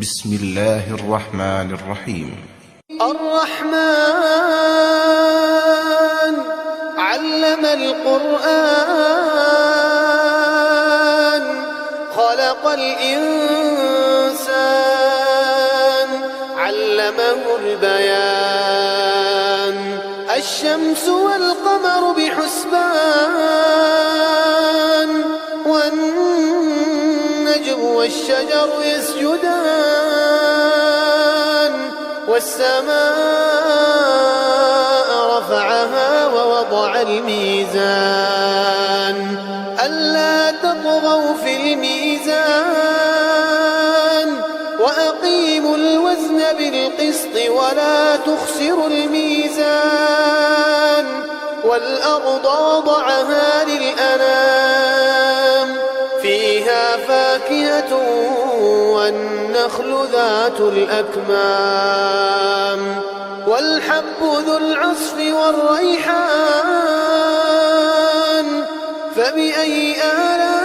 بسم الله الرحمن الرحيم. الرحمن علم القرآن خلق الإنسان علمه البيان الشمس والقمر بحسبان والنجم والشجر يسجدان والسماء رفعها ووضع الميزان ألا تطغوا في الميزان وأقيموا الوزن بالقسط ولا تخسروا الميزان والأرض وضعها للأنام فيها فاكهة والنخل ذات الأكمام والحب ذو العصف والريحان فبأي آلاء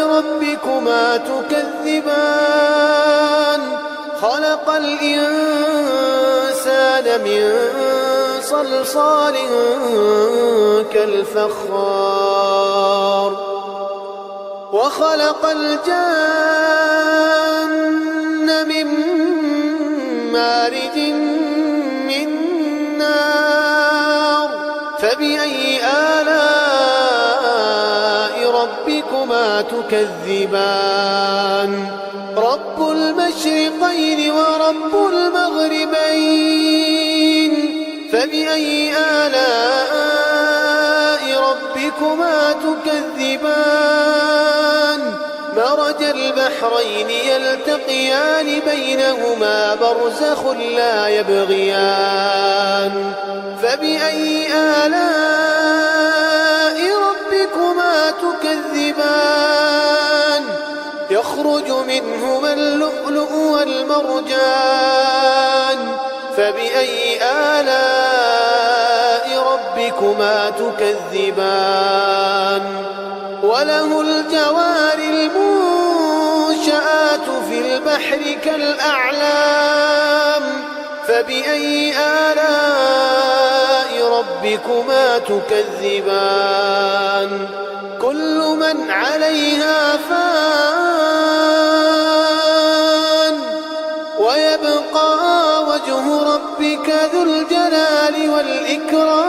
ربكما تكذبان خلق الإنسان من صلصال كالفخار وخلق الجن من مارج من نار فبأي آلاء ربكما تكذبان رب المشرقين ورب المغربين فبأي آلاء ربكما تكذبان مرج البحرين يلتقيان بينهما برزخ لا يبغيان فبأي آلاء ربكما تكذبان يخرج منهما اللؤلؤ والمرجان فبأي آلاء ربكما تكذبان وله الجوار المنشآت في البحر كالأعلام فبأي آلاء ربكما تكذبان كل من عليها فان ويبقى وجه ربك ذو الجلال والإكرام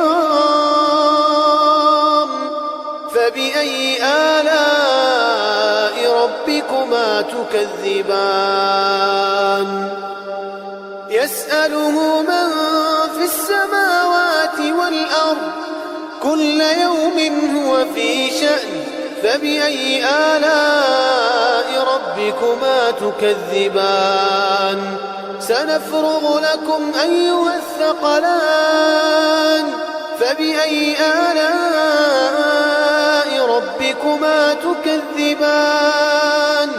فبأي آلاء ربكما تكذبان يسأله من في السماوات والأرض كل يوم هو في شأن فبأي آلاء ربكما تكذبان سنفرغ لكم أيها الثقلان فبأي آلاء ربكما تكذبان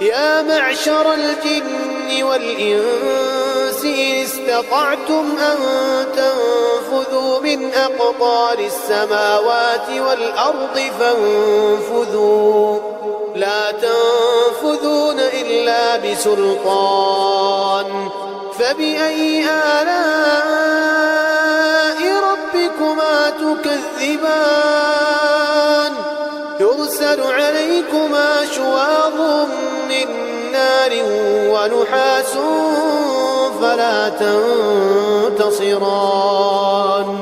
يا معشر الجن والإنس إن استطعتم أن تنفذوا من أقطار السماوات والأرض فانفذوا لا تنفذون إلا بسلطان فبأي آلاء ربكما تكذبان يرسل عليكما شواظ من نار ونحاس فلا تنتصران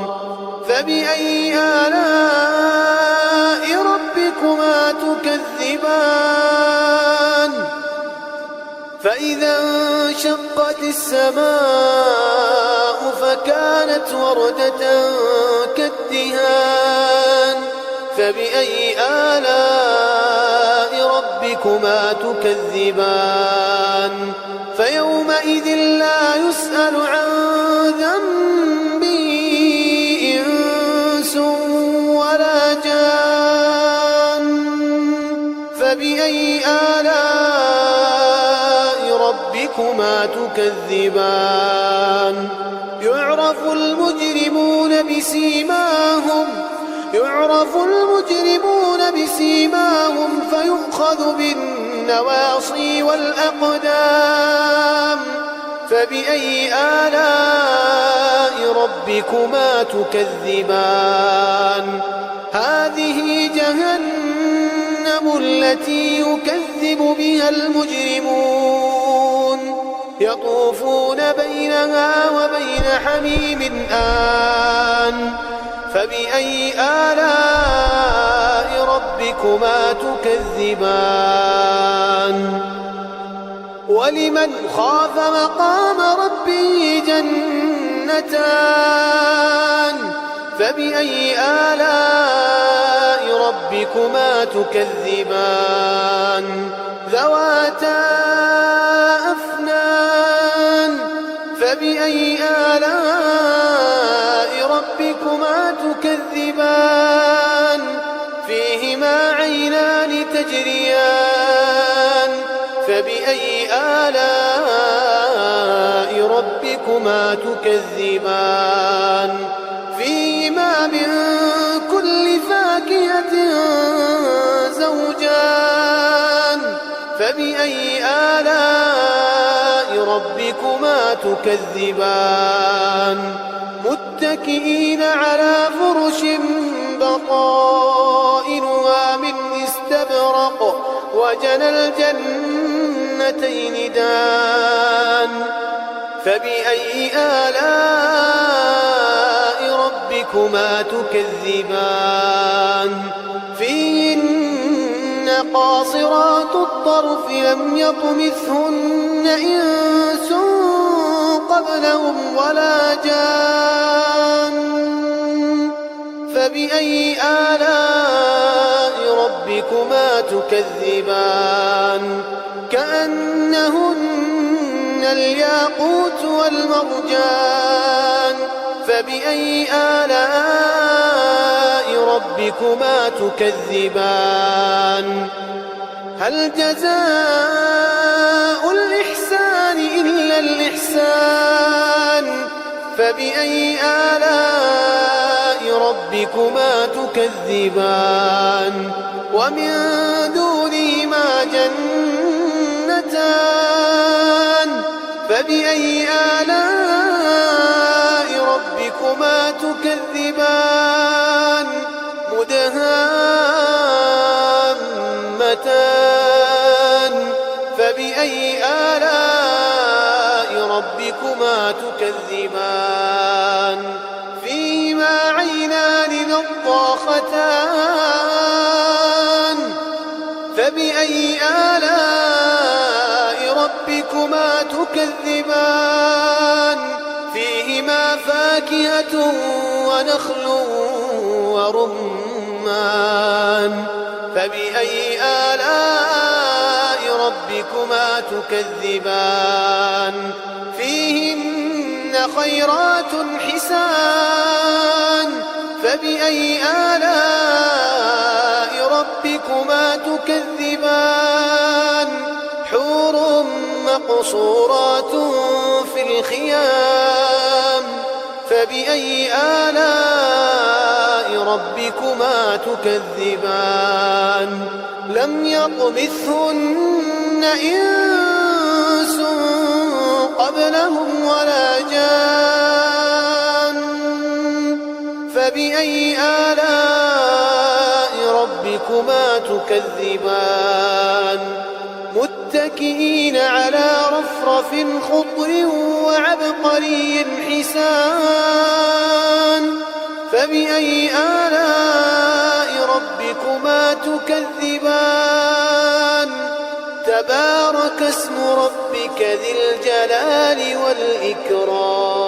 فبأي آلاء ربكما تكذبان فإذا انشقت السماء فكانت وردة كالدهان فبأي آلاء ربكما تكذبان فيومئذ لا يسأل عن ذنبه إنس ولا جان فبأي آلاء ربكما تكذبان يعرف المجرمون بسيماهم يعرف المجرمون بسيماهم فيؤخذ بالنواصي والأقدام فبأي آلاء ربكما تكذبان هذه جهنم التي يكذب بها المجرمون يطوفون بينها وبين حميم آن فبأي آلاء ربكما تكذبان ولمن خاف مقام ربه جنتان فبأي آلاء ربكما تكذبان ذواتا أفنان فبأي آلاء ربكما تكذبان فيهما عينان تجريان فبأي آلاء ربكما تكذبان فيهما من كل فاكهة زوجان فبأي آلاء ربكما تكذبان متكئين على فرش بطائنها من استبرق وجنى الجنتين دان فبأي آلاء ربكما تكذبان فيهن قاصرات الطرف لم يطمثهن إنس قبلهم ولا جان فبأي آلاء ربكما تكذبان كأنهن الياقوت والمرجان فبأي آلاء ربكما تكذبان هل جزاء الإحسان إلا الإحسان فبأي آلاء ربكما تكذبان ومن دونهما جنتان فبأي آلاء ربكما تكذبان مدهامتان فبأي آلاء ربكما تكذبان فيهما عينان نضاختان فبأي آلاء ربكما تكذبان فيهما فاكهة ونخل ورمان فبأي آلاء ربكما تكذبان فيهن خيرات حسان فبأي آلاء ربكما تكذبان حور مقصورات في الخيام فبأي آلاء ربكما تكذبان لم يطمثهن إنس قبلهم ولا جان فبأي آلاء ربكما تكذبان متكئين على رفرف خضر وعبقري حسان فبأي آلاء ربكما تكذبان تبارك اسم ربك ذي الجلال والإكرام